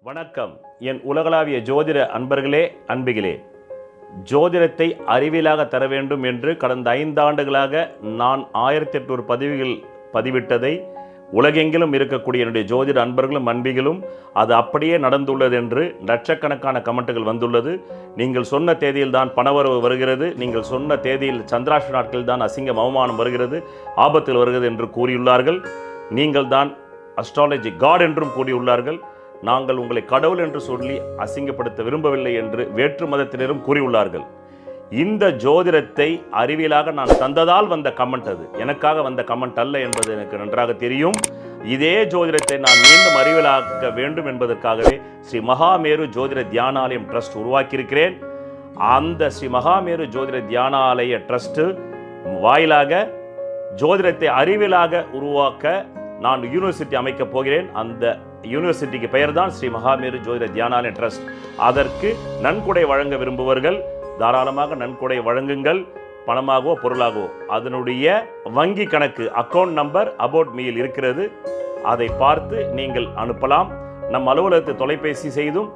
வணக்கம். என் உலகளாவிய ஜோதிட அன்பர்களே, அன்பிகளே, ஜோதிடத்தை அறிவியலாக தர வேண்டும் என்று கடந்த 5 ஆண்டுகளாக நான் 1800 பதிவுகள் பதிவிட்டதை உலகெங்கிலும் இருக்கக்கூடிய என்னுடைய ஜோதிட அன்பர்களும் அன்பிகளும் அது அப்படியே நடந்துள்ளது என்று லட்சக்கணக்கான கமெண்ட்டுகள் வந்துள்ளது. நீங்கள் சொன்ன தேதியில் தான் பணவரவு வருகிறது, நீங்கள் சொன்ன தேதியில் சந்திராஷ்ட நாட்களில் தான் அசிங்கம் அவமானம் வருகிறது, ஆபத்தில் வருகிறது என்று கூறியுள்ளார்கள். நீங்கள் தான் அஸ்ட்ராலஜி காட் என்றும் கூறியுள்ளார்கள். நாங்கள் உங்களை கடவுள் என்று சொல்லி அசிங்கப்படுத்த விரும்பவில்லை என்று வேற்று மதத்தினரும் கூறியுள்ளார்கள். இந்த ஜோதிடத்தை அறிவியலாக நான் தந்ததால் வந்த கமெண்ட், அது எனக்காக வந்த கமெண்ட் அல்ல என்பது எனக்கு நன்றாக தெரியும். இதே ஜோதிடத்தை நான் மீண்டும் அறிவியலாக்க வேண்டும் என்பதற்காகவே ஸ்ரீ மகாமேரு ஜோதிட தியானாலயம் ட்ரஸ்ட் உருவாக்கியிருக்கிறேன். அந்த ஸ்ரீ மகாமேரு ஜோதிட தியானாலய ட்ரஸ்ட் வாயிலாக ஜோதிடத்தை அறிவியலாக உருவாக்க நான் யூனிவர்சிட்டி அமைக்கப் போகிறேன். அந்த யூனிவர்சிட்டிக்கு பெயர் தான் ஸ்ரீ மகாமேரு ஜோதிட தியானாலய ட்ரஸ்ட். அதற்கு நன்கொடை வழங்க விரும்புவர்கள் தாராளமாக நன்கொடை வழங்குங்கள், பணமாகவோ பொருளாகவோ. அதனுடைய வங்கி கணக்கு அக்கௌண்ட் நம்பர் அபவுட் மீல் இருக்கிறது, அதை பார்த்து நீங்கள் அனுப்பலாம். நம் அலுவலகத்தை தொலைபேசி செய்தும்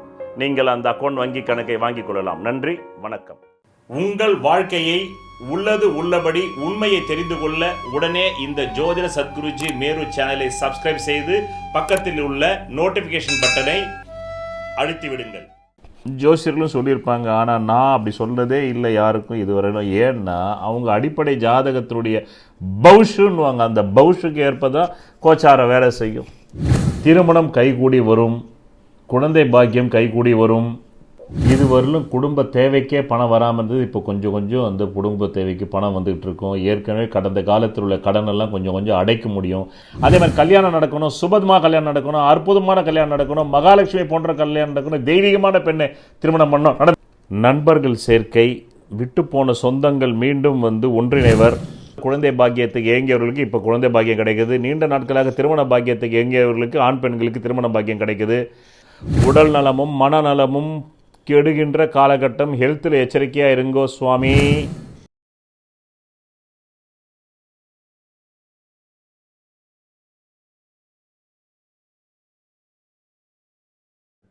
நீங்கள் அந்த அக்கௌண்ட் வங்கி கணக்கை வாங்கிக் கொள்ளலாம். நன்றி, வணக்கம். உங்கள் வாழ்க்கையை உள்ளது உள்ளபடி உண்மையை தெரிந்து கொள்ள உடனே இந்த ஜோதிட சத்குருஜி மேரு சேனலை சப்ஸ்கிரைப் செய்து பக்கத்தில் உள்ள நோட்டிபிகேஷன் பட்டனை அழுத்தி விடுங்கள். ஜோசியர்களும் சொல்லியிருப்பாங்க, ஆனால் நான் அப்படி சொல்றதே இல்லை யாருக்கும் இதுவரையிலும். ஏன்னா அவங்க அடிப்படை ஜாதகத்தினுடைய பவுஷுன்னுவாங்க, அந்த பவுஷுக்கு ஏற்பதான் கோச்சாரம் வேலை செய்யும். திருமணம் கைகூடி வரும், குழந்தை பாக்கியம் கைகூடி வரும். இதுவரையிலும் குடும்ப தேவைக்கே பணம் வராமல் இருந்தது, இப்போ கொஞ்சம் கொஞ்சம் அந்த குடும்ப தேவைக்கு பணம் வந்துகிட்டு இருக்கும். ஏற்கனவே கடந்த காலத்தில் உள்ள கடன் எல்லாம் கொஞ்சம் கொஞ்சம் அடைக்க முடியும். அதே மாதிரி கல்யாணம் நடக்கணும், சுபதமாக கல்யாணம் நடக்கணும், அற்புதமான கல்யாணம் நடக்கணும், மகாலட்சுமி போன்ற கல்யாணம் நடக்கணும், தெய்வீகமான பெண்ணை திருமணம் பண்ணணும். நண்பர்கள் சேர்க்கை, விட்டு போன சொந்தங்கள் மீண்டும் வந்து ஒன்றிணைவர். குழந்தை பாக்கியத்துக்கு ஏங்கியவர்களுக்கு இப்போ குழந்தை பாக்கியம் கிடைக்குது. நீண்ட நாட்களாக திருமண பாக்கியத்துக்கு ஏங்கியவர்களுக்கு ஆண் பெண்களுக்கு திருமண பாக்கியம் கிடைக்குது. உடல் நலமும் மனநலமும் கெடுகின்ற காலகட்டம். ஹெல்த்தில் எச்சரிக்கையா இருங்கோ சுவாமி.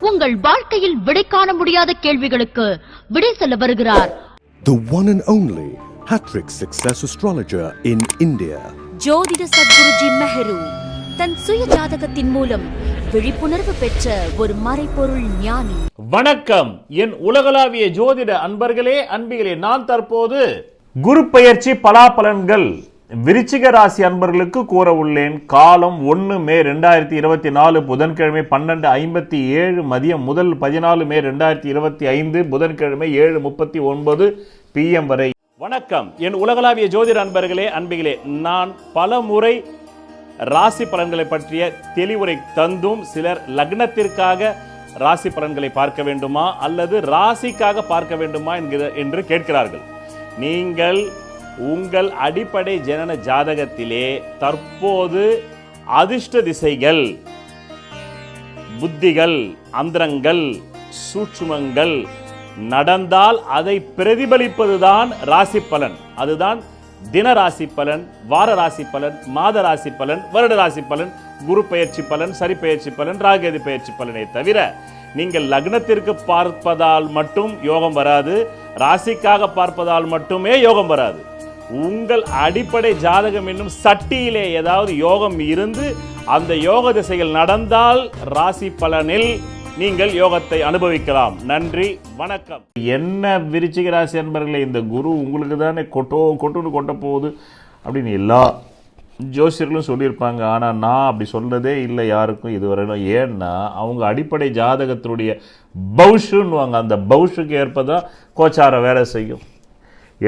உங்கள் வாழ்க்கையில் விடை காண முடியாத கேள்விகளுக்கு விடை சொல்ல வருகிறார் the one and only hat-trick success astrologer in India, ஜோதிட சத்குருஜி மெஹரு. தன் சுய ஜாதகத்தின் மூலம் விழிப்புணர்வு பெற்ற ஒரு மறைபொருள் ஞானி. வணக்கம் என் உலகளாவிய ஜோதிட அன்பர்களே, அன்பிகளே. நான் தற்போது குரு பெயர்ச்சி பலாபலன்கள் விருச்சிக ராசி அன்பர்களுக்கு கூற உள்ளேன். காலம் 1 மே 2024 புதன்கிழமை 12:57 மதியம் முதல் 14 மே 2025 புதன்கிழமை 7:39 PM வரை. வணக்கம் என் உலகளாவிய ஜோதிட அன்பர்களே, அன்பிகளே. நான் பல முறை ராசி பலன்களை பற்றிய தெளிவுரை தந்தும் சிலர் லக்னத்திற்காக ராசி பலன்களை பார்க்க வேண்டுமா அல்லது ராசிக்காக பார்க்க வேண்டுமா என்று கேட்கிறார்கள். நீங்கள் உங்கள் அடிப்படை ஜனன ஜாதகத்திலே தற்போது அதிர்ஷ்ட திசைகள், புத்திகள், அந்தரங்கள், சூட்சுமங்கள் நடந்தால் அதை பிரதிபலிப்பதுதான் ராசி பலன். அதுதான் தின ராசி பலன், வார ராசி பலன், மாத ராசி பலன், வருட ராசி பலன், குரு பெயர்ச்சி பலன், சரி பெயர்ச்சி பலன், ராகேது பெயர்ச்சி பலனை தவிர நீங்கள் லக்னத்திற்கு பார்ப்பதால் மட்டும் யோகம் வராது, ராசிக்காக பார்ப்பதால் மட்டுமே யோகம் வராது. உங்கள் அடிப்படை ஜாதகம் என்னும் சட்டியிலே ஏதாவது யோகம் இருந்து அந்த யோக திசைகள் நடந்தால் ராசி பலனில் நீங்கள் யோகத்தை அனுபவிக்கலாம். நன்றி, வணக்கம். என்ன விருச்சிக ராசி அன்பர்களே, இந்த குரு உங்களுக்கு தானே கொட்டுன்னு கொட்ட போகுது அப்படின்னு எல்லா ஜோசியர்களும் சொல்லியிருப்பாங்க. ஆனால் நான் அப்படி சொல்றதே இல்லை யாருக்கும் இதுவரையிலும். ஏன்னா அவங்க அடிப்படை ஜாதகத்தினுடைய பவுஷுன்னுவாங்க, அந்த பவுஷுக்கு ஏற்பதான் கோச்சாரம் வேலை செய்யும்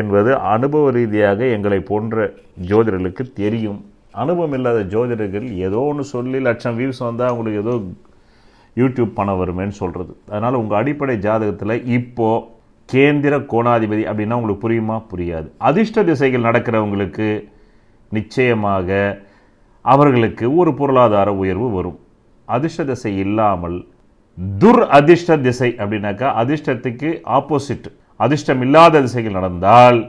என்பது அனுபவ ரீதியாக எங்களை போன்ற ஜோதிடர்களுக்கு தெரியும். அனுபவம் இல்லாத ஜோதிடர்கள் ஏதோ ஒன்று சொல்லி லட்சம் வியூஸ் வந்தால் அவங்களுக்கு ஏதோ யூடியூப் பணம் வருமேன்னு சொல்கிறது. அதனால் உங்கள் அடிப்படை ஜாதகத்தில் இப்போது கேந்திர கோணாதிபதி அப்படின்னா உங்களுக்கு புரியுமா? புரியாது. அதிர்ஷ்ட திசைகள் நடக்கிறவங்களுக்கு நிச்சயமாக அவர்களுக்கு ஒரு பொருளாதார உயர்வு வரும். அதிர்ஷ்ட திசை இல்லாமல் துர் அதிர்ஷ்ட திசை அப்படின்னாக்கா அதிர்ஷ்டத்துக்கு ஆப்போசிட் அதிர்ஷ்டம் இல்லாத திசைகள் நடந்தால்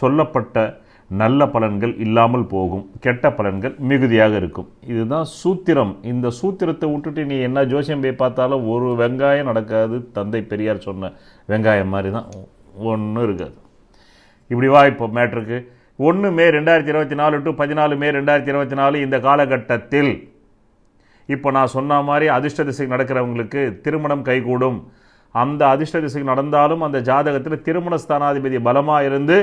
சொல்லப்பட்ட நல்ல பலன்கள் இல்லாமல் போகும், கெட்ட பலன்கள் மிகுதியாக இருக்கும். இதுதான் சூத்திரம். இந்த சூத்திரத்தை விட்டுட்டு நீ என்ன ஜோசியம் போய் பார்த்தாலும் ஒரு வெங்காயம் நடக்காது. தந்தை பெரியார் சொன்ன வெங்காயம் மாதிரி தான், ஒன்றும் இருக்காது. இப்படி வா இப்போ மேட்ருக்கு. 1 மே 2024 டு 14 மே 2024 இந்த காலகட்டத்தில் இப்போ நான் சொன்ன மாதிரி அதிர்ஷ்ட திசை நடக்கிறவங்களுக்கு திருமணம் கைகூடும். அந்த அதிர்ஷ்ட திசை நடந்தாலும் அந்த ஜாதகத்தில் திருமண ஸ்தானாதிபதி பலமாக இருந்து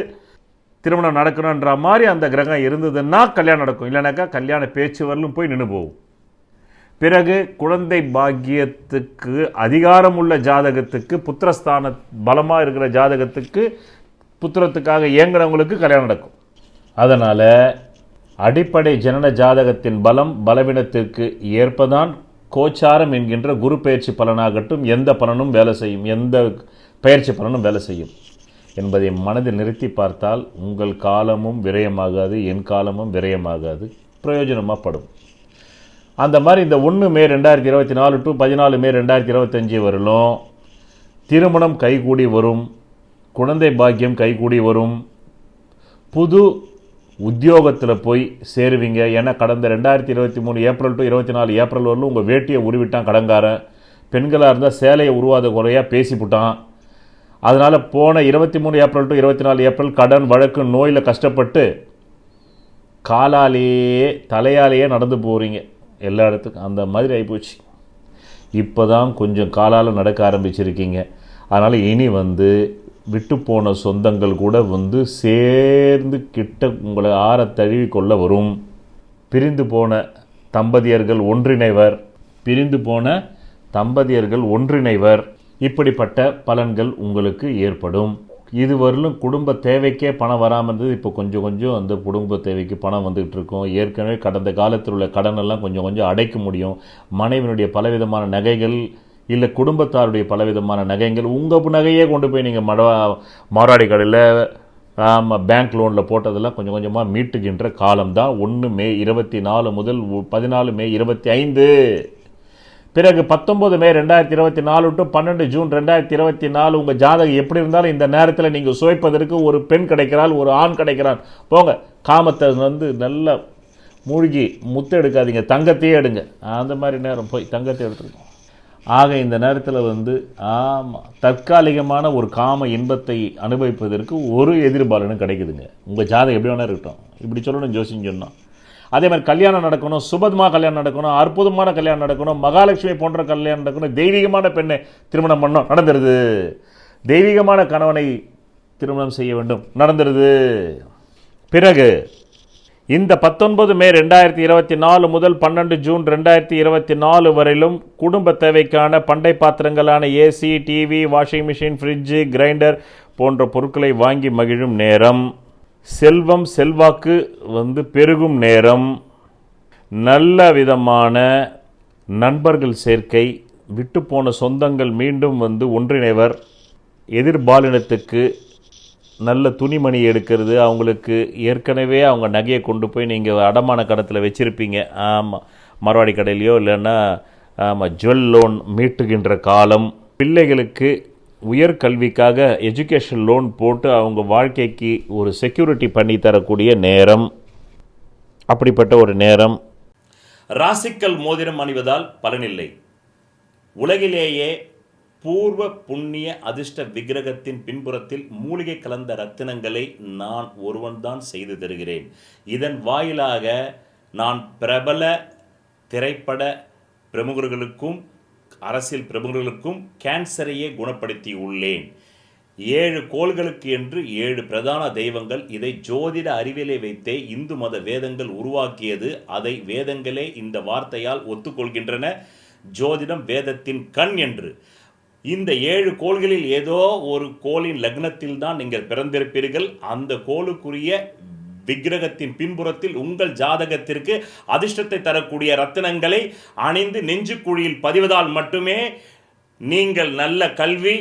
திருமணம் நடக்கணுன்ற மாதிரி அந்த கிரகம் இருந்ததுன்னா கல்யாணம் நடக்கும். இல்லைனாக்கா கல்யாண பேச்சு வரலும் போய் நின்று போகும். பிறகு குழந்தை பாக்கியத்துக்கு அதிகாரம் உள்ள ஜாதகத்துக்கு, புத்திரஸ்தான பலமாக இருக்கிற ஜாதகத்துக்கு புத்திரத்துக்காக இயங்குறவங்களுக்கு கல்யாணம் நடக்கும். அதனால் அடிப்படை ஜனன ஜாதகத்தின் பலம் பலவீனத்திற்கு ஏற்பதான் கோச்சாரம் என்கின்ற குரு பயிற்சி பலனாகட்டும் எந்த பலனும் வேலை செய்யும், எந்த பயிற்சி பலனும் வேலை செய்யும் என்பதை மனதில் நிறுத்தி பார்த்தால் உங்கள் காலமும் விரயமாகாது, என் காலமும் விரயமாகாது, பிரயோஜனமாகப்படும். அந்த மாதிரி இந்த 1 மே 2024 டு 14 மே 2025 வரலும் திருமணம் கைகூடி வரும், குழந்தை பாக்கியம் கைகூடி வரும், புது உத்தியோகத்தில் போய் சேருவீங்க. ஏன்னா கடந்த 2023 ஏப்ரல் டு 24 ஏப்ரல் வரலும் உங்கள் வேட்டியை உருவிட்டான் கடங்காரன். பெண்களாக இருந்தால் சேலையை உருவாத குறையாக பேசிவிட்டான். அதனால் போன 23 ஏப்ரல் டு 24 ஏப்ரல் கடன் வழக்கு நோயில் கஷ்டப்பட்டு காலாலேயே தலையாலேயே நடந்து போகிறீங்க எல்லா இடத்துக்கும். அந்த மாதிரி ஆகிப்போச்சு. இப்போ தான் கொஞ்சம் காலால் நடக்க ஆரம்பிச்சிருக்கீங்க. அதனால் இனி விட்டு போன சொந்தங்கள் கூட சேர்ந்து கிட்ட உங்களை ஆற தழுவி கொள்ள வரும். பிரிந்து போன தம்பதியர்கள் ஒன்றிணைவர். இப்படிப்பட்ட பலன்கள் உங்களுக்கு ஏற்படும். இதுவரையிலும் குடும்ப தேவைக்கே பணம் வராமல் இருந்தது. இப்போ கொஞ்சம் கொஞ்சம் அந்த குடும்ப தேவைக்கு பணம் வந்துகிட்டு இருக்கும். ஏற்கனவே கடந்த காலத்தில் உள்ள கடனெல்லாம் கொஞ்சம் கொஞ்சம் அடைக்க முடியும். மனைவினுடைய பலவிதமான நகைகள் இல்லை குடும்பத்தாருடைய பலவிதமான நகைகள், உங்கள் நகையே கொண்டு போய் நீங்கள் மாராடி கடையில் பேங்க் லோனில் போட்டதெல்லாம் கொஞ்சம் கொஞ்சமாக மீட்டுகின்ற காலம்தான் 1 மே 24 முதல் 14 மே 25. பிறகு 19 மே 2024 டு 12 ஜூன் 2024 உங்கள் ஜாதகம் எப்படி இருந்தாலும் இந்த நேரத்தில் நீங்கள் சுவைப்பதற்கு ஒரு பெண் கிடைக்கிறாள், ஒரு ஆண் கிடைக்கிறான். போங்க, காமத்தை நல்லா மூழ்கி முத்து எடுக்காதீங்க, தங்கத்தையே எடுங்க. அந்த மாதிரி நேரம் போய் தங்கத்தை எடுத்துருக்கோம். ஆக இந்த நேரத்தில் தற்காலிகமான ஒரு காம இன்பத்தை அனுபவிப்பதற்கு ஒரு எதிர்பாலனும் கிடைக்குதுங்க. உங்கள் ஜாதகம் எப்படி வேணா இருக்கட்டும். இப்படி சொல்லணும் ஜோசியம் சொன்னோம். அதே மாதிரி கல்யாணம் நடக்கணும், சுபதமாக கல்யாணம் நடக்கணும், அற்புதமான கல்யாணம் நடக்கணும், மகாலட்சுமி போன்ற கல்யாணம் நடக்கணும், தெய்வீகமான பெண்ணை திருமணம் பண்ணணும், நடந்துருது. தெய்வீகமான கணவனை திருமணம் செய்ய வேண்டும், நடந்துருது. பிறகு இந்த 19 மே 2024 முதல் 12 ஜூன் 2024 வரையிலும் குடும்ப தேவைக்கான பண்டை பாத்திரங்களான AC, TV, washing machine, fridge, grinder போன்ற பொருட்களை வாங்கி மகிழும் நேரம். செல்வம் செல்வாக்கு பெருகும் நேரம். நல்ல விதமான நண்பர்கள் சேர்க்கை. விட்டு போன சொந்தங்கள் மீண்டும் ஒன்றிணைவர். எதிர்பாலினத்துக்கு நல்ல துணிமணி எடுக்கிறது. அவங்களுக்கு ஏற்கனவே அவங்க நகையை கொண்டு போய் நீங்கள் அடமான கடத்தில் வச்சுருப்பீங்க. மரவாடி கடையிலையோ இல்லைன்னா ஜுவல் லோன் மீட்டுகின்ற காலம். பிள்ளைகளுக்கு உயர்கல்விக்காக எஜுகேஷன் லோன் போட்டு அவங்க வாழ்க்கைக்கு ஒரு செக்யூரிட்டி பண்ணி தரக்கூடிய நேரம். அப்படிப்பட்ட ஒரு நேரம். ராசிக்கல் மோதிரம் அணிவதால் பலனில்லை. உலகிலேயே பூர்வ புண்ணிய அதிர்ஷ்ட விக்கிரகத்தின் பின்புறத்தில் மூலிகை கலந்த ரத்தினங்களை நான் ஒருவன்தான் செய்து தருகிறேன். இதன் வாயிலாக நான் பிரபல திரைப்பட பிரமுகர்களுக்கும் அரசியல் பிரமுகர்களுக்கும் கேன்சரையே குணப்படுத்தி உள்ளேன். 7 கோள்களுக்கு என்று 7 பிரதான தெய்வங்கள். இதை ஜோதிட அறிவியலை வைத்தே இந்து மத வேதங்கள் உருவாக்கியது. அதை வேதங்களே இந்த வார்த்தையால் ஒத்துக்கொள்கின்றன. ஜோதிடம் வேதத்தின் கண் என்று. இந்த 7 கோள்களில் ஏதோ ஒரு கோளின் லக்னத்தில் தான் நீங்கள் பிறந்திருப்பீர்கள். அந்த கோளுக்குரிய விக்கிரகத்தின் பின்புறத்தில் உங்கள் ஜாதகத்திற்கு அதிர்ஷ்டத்தை தரக்கூடிய ரத்தினங்களை அணிந்து நெஞ்சுக்குழியில் பதிவதால் மட்டுமே நீங்கள் நல்ல கல்வி,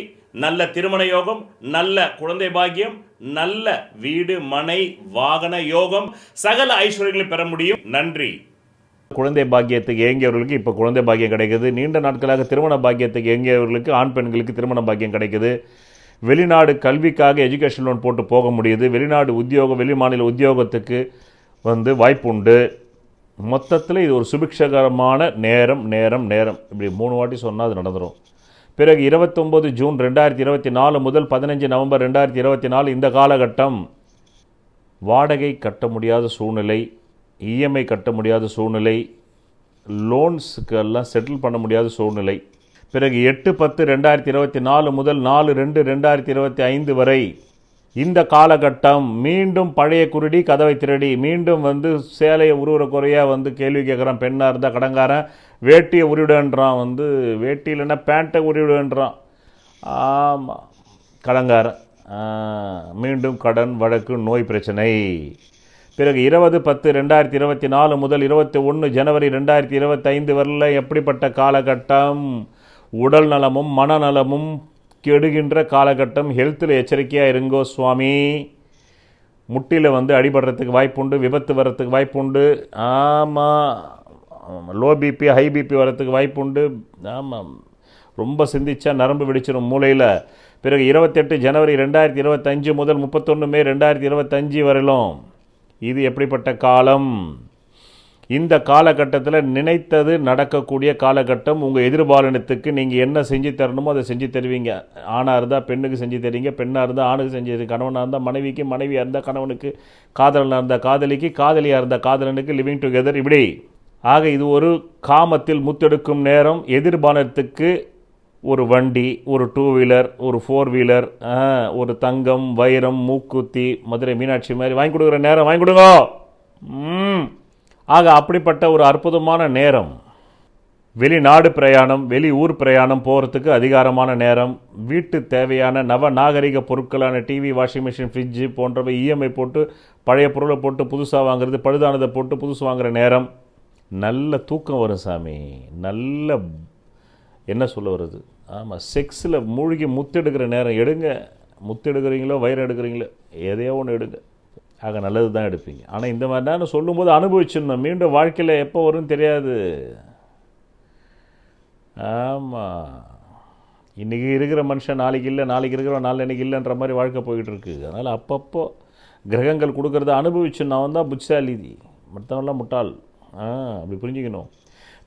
நல்ல திருமண யோகம், நல்ல குழந்தை பாக்கியம், நல்ல வீடு மனை வாகன யோகம், சகல ஐஸ்வர்யங்களை பெற முடியும். நன்றி. குழந்தை பாக்கியத்துக்கு ஏங்கியவர்களுக்கு இப்போ குழந்தை பாக்கியம் கிடைக்குது. நீண்ட நாட்களாக திருமண பாக்கியத்துக்கு ஏங்கியவர்களுக்கு ஆண் பெண்களுக்கு திருமண பாக்கியம் கிடைக்குது. வெளிநாடு கல்விக்காக எஜுகேஷன் லோன் போட்டு போக முடியுது, வெளிநாடு உத்தியோகம் வெளி மாநில உத்தியோகத்துக்கு வாய்ப்பு உண்டு. மொத்தத்தில் இது ஒரு சுபிக்ஷகரமான நேரம் நேரம் நேரம் இப்படி 3 வாட்டி சொன்னால் அது நடந்துடும். பிறகு 29 ஜூன் 2024 முதல் 15 நவம்பர் 2024 இந்த காலகட்டம் வாடகை கட்ட முடியாத சூழ்நிலை, இஎம்ஐ கட்ட முடியாத சூழ்நிலை, லோன்ஸுக்கு எல்லாம் செட்டில் பண்ண முடியாத சூழ்நிலை. பிறகு 8/10/2024 முதல் 4/2/2025 வரை இந்த காலகட்டம் மீண்டும் பழைய குருடி கதவை திருடி மீண்டும் சேலையை உருவுற குறையாக கேள்வி கேட்குறான். பெண்ணாக இருந்தால் கடங்காரன் வேட்டியை உருவிடுன்றான், வேட்டி இல்லைன்னா பேண்ட்டை உருவிடுன்றான். ஆமாம், கடங்காரன். மீண்டும் கடன் வழக்கு நோய் பிரச்சனை. பிறகு 20/10/2024 முதல் 21 ஜனவரி 2025 வரல எப்படிப்பட்ட காலகட்டம்? உடல் நலமும் மனநலமும் கெடுகின்ற காலகட்டம். ஹெல்த்தில் எச்சரிக்கையாக இருங்கோ சுவாமி. முட்டியில் அடிபடுறதுக்கு வாய்ப்புண்டு, விபத்து வர்றதுக்கு வாய்ப்புண்டு. ஆமாம், லோ பிபி ஹை பிபி வர்றதுக்கு வாய்ப்புண்டு. ஆமாம், ரொம்ப சிந்திச்சா நரம்பு வெடிச்சிடும் மூளையில். பிறகு 28 ஜனவரி 2025 முதல் 31 மே 2025 வரையிலும் இது எப்படிப்பட்ட காலம்? இந்த காலகட்டத்தில் நினைத்தது நடக்கக்கூடிய காலகட்டம். உங்கள் எதிர்பாலினத்துக்கு நீங்கள் என்ன செஞ்சு தரணுமோ அதை செஞ்சு தருவீங்க. ஆணாக இருந்தால் பெண்ணுக்கு செஞ்சு தருவீங்க, பெண்ணாக இருந்தால் ஆணுக்கு செஞ்சு தருவீங்க, கணவனாக இருந்தால் மனைவிக்கு, மனைவியாக இருந்தால் கணவனுக்கு, காதலனாக இருந்தால் காதலிக்கு, காதலியாக இருந்தால் காதலனுக்கு, லிவிங் டுகெதர் இப்படி. ஆக இது ஒரு காமத்தில் முத்தெடுக்கும் நேரம். எதிர்பாலினத்துக்கு ஒரு வண்டி, ஒரு 2 வீலர், ஒரு 4 வீலர், ஒரு தங்கம், வைரம், மூக்குத்தி, மதுரை மீனாட்சி மாதிரி வாங்கி கொடுக்குற நேரம். வாங்கி கொடுங்க. ஆக அப்படிப்பட்ட ஒரு அற்புதமான நேரம். வெளிநாடு பிரயாணம், வெளி ஊர் பிரயாணம் போகிறதுக்கு அதிகாரமான நேரம். வீட்டு தேவையான நவ நாகரிக பொருட்களான டிவி, வாஷிங் மிஷின், ஃப்ரிட்ஜு போன்றவை இஎம்ஐ போட்டு பழைய பொருளை போட்டு புதுசாக வாங்குறது, பழுதானதை போட்டு புதுசு வாங்குகிற நேரம். நல்ல தூக்கம் வரும் சாமி. நல்ல என்ன சொல்ல வருது? ஆமாம், செக்ஸில் மூழ்கி முத்தெடுக்கிற நேரம். எடுங்க, முத்தெடுக்கிறீங்களோ வயிறு எடுக்கிறீங்களோ எதையோ ஒன்று எடுங்க. ஆக நல்லது தான் எடுப்பீங்க. ஆனால் இந்த மாதிரி நான் சொல்லும்போது அனுபவிச்சிடணும். மீண்டும் வாழ்க்கையில் எப்போ வரும்னு தெரியாது. ஆமாம், இன்றைக்கி இருக்கிற மனுஷன் நாளைக்கு இல்லை, நாளைக்கு இருக்கிறவன் நாளைக்கு இல்லைன்ற மாதிரி வாழ்க்கை போய்கிட்டு இருக்குது. அதனால் அப்பப்போ கிரகங்கள் கொடுக்குறத அனுபவிச்சிடணும். அவன் தான் புத்திசாலி, மற்றவன்லாம் முட்டாள். அப்படி புரிஞ்சுக்கணும்.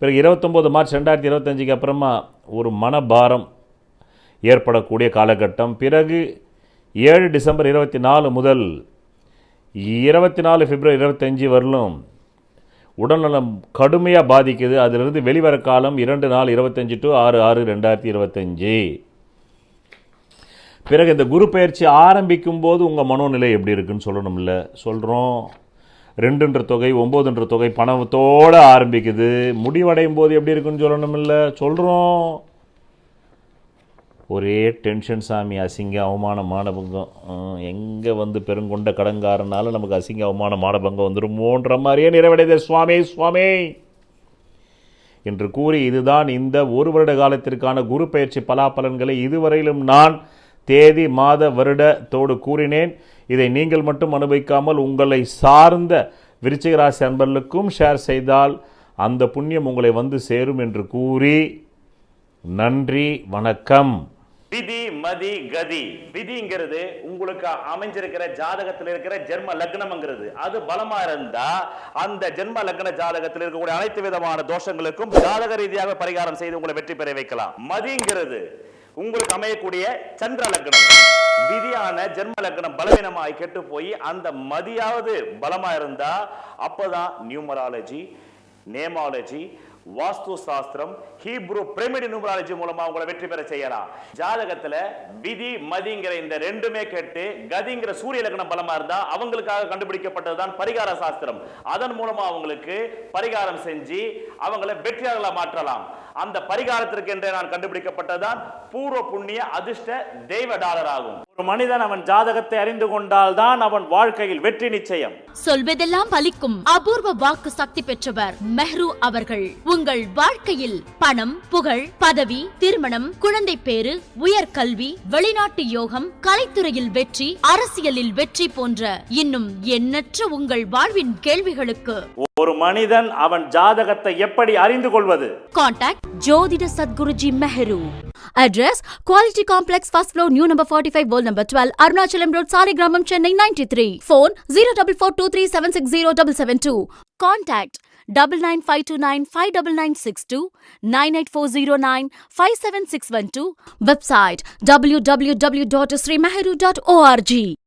பிறகு 29 மார்ச் 2025 அப்புறமா ஒரு மனபாரம் ஏற்படக்கூடிய காலகட்டம். பிறகு 7 டிசம்பர் 24 முதல் 24 பிப்ரவரி 25 வரலும் உடல்நலம் கடுமையாக பாதிக்குது. அதிலிருந்து வெளிவர காலம் 2/4/25 to 6/6/2025. பிறகு இந்த குரு பயிற்சி ஆரம்பிக்கும் போது உங்கள் மனோநிலை எப்படி இருக்குன்னு சொல்லணும்ல. சொல்கிறோம். 2ன்ற தொகை 9ன்ற தொகை பணத்தோடு ஆரம்பிக்குது. முடிவடையும் போது எப்படி இருக்குன்னு சொல்லணும்ல. சொல்கிறோம். ஒரே டென்ஷன் சாமி. அசிங்க அவமான மானபங்கம். எங்கே பெருங்கொண்ட கடங்காரனால நமக்கு அசிங்க அவமான மானபங்கம் வந்துருமோன்ற மாதிரியே நிறைவடைத சுவாமி சுவாமி என்று கூறி, இதுதான் இந்த 1 வருட காலத்திற்கான குரு பயிற்சி பலாபலன்களை இதுவரையிலும் நான் தேதி மாத வருடத்தோடு கூறினேன். இதை நீங்கள் மட்டும் அனுபவிக்காமல் உங்களை சார்ந்த விருச்சிக ராசி அன்பர்களுக்கும் ஷேர் செய்தால் அந்த புண்ணியம் உங்களை சேரும் என்று கூறி நன்றி, வணக்கம். விதி மதி கதி. விதிங்கிறது உங்களுக்கு அமைஞ்சிருக்கிற ஜாதகத்தில் இருக்கிற ஜென்ம லக்னம்ங்கிறது. அது பலமா இருந்தா அந்த ஜென்ம லக்ன ஜாதகத்தில் இருக்கக்கூடிய அனைத்து விதமான தோஷங்களுக்கும் ஜாதக ரீதியாக பரிகாரம் செய்து உங்களை வெற்றி பெற வைக்கலாம். மதிங்கிறது உங்களுக்கு அமையக்கூடிய சந்திர லக்னம். விதியான ஜென்ம லக்னம் பலவீனமாய் கெட்டு போய் அந்த மதியாவது பலமா இருந்தா அப்பதான் நியூமராலஜி, நேமாலஜி, வாஸ்து சாஸ்திரம், ஹீப்ரு பிரமிட் நியூமராலஜி மூலமா உங்களை வெற்றி பெற செய்யலாம். ஜாதகத்துல விதி மதிங்கிற இந்த ரெண்டுமே கேட்டு கதிங்கிற சூரிய லக்னம் பலமா இருந்தா அவங்களுக்காக கண்டுபிடிக்கப்பட்டதுதான் பரிகார சாஸ்திரம். அதன் மூலமா அவங்களுக்கு பரிகாரம் செஞ்சு அவங்களை வெற்றியாளர்களா மாற்றலாம். அந்த பரிகாரத்திற்கு என்றே நான் கண்டுபிடிக்கப்பட்டதான் பூர்வ புண்ணிய அதிர்ஷ்ட தெய்வ டாலர் ஆகும். ஒரு மனிதன் அவன் ஜாதகத்தை அறிந்து கொண்டால் தான் அவன் வாழ்க்கையில் வெற்றி நிச்சயம். சொல்வதெல்லாம் பலிக்கும் அபூர்வ வாக்கு சக்தி பெற்றவர் மெஹ்ரு அவர்கள். உங்கள் வாழ்க்கையில் பணம், புகழ், பதவி, திருமணம், குழந்தை பேறு, உயர்கல்வி, வெளிநாட்டு யோகம், கலைத்துறையில் வெற்றி, அரசியலில் வெற்றி போன்ற இன்னும் எண்ணற்ற உங்கள் வாழ்வின் கேள்விகளுக்கு ஒரு மனிதன் அவன் ஜாதகத்தை எப்படி அறிந்து கொள்வது? கான்டாக்ட் ஜோதிட Sadguruji Mehru. Address: Quality Complex, first floor, new number 45, wall number 12, Arunachalam Road, Saligramam, Chennai 93. Phone 0442376072. Contact 9952959962, 98409 57612. Website www.srimeheru.org.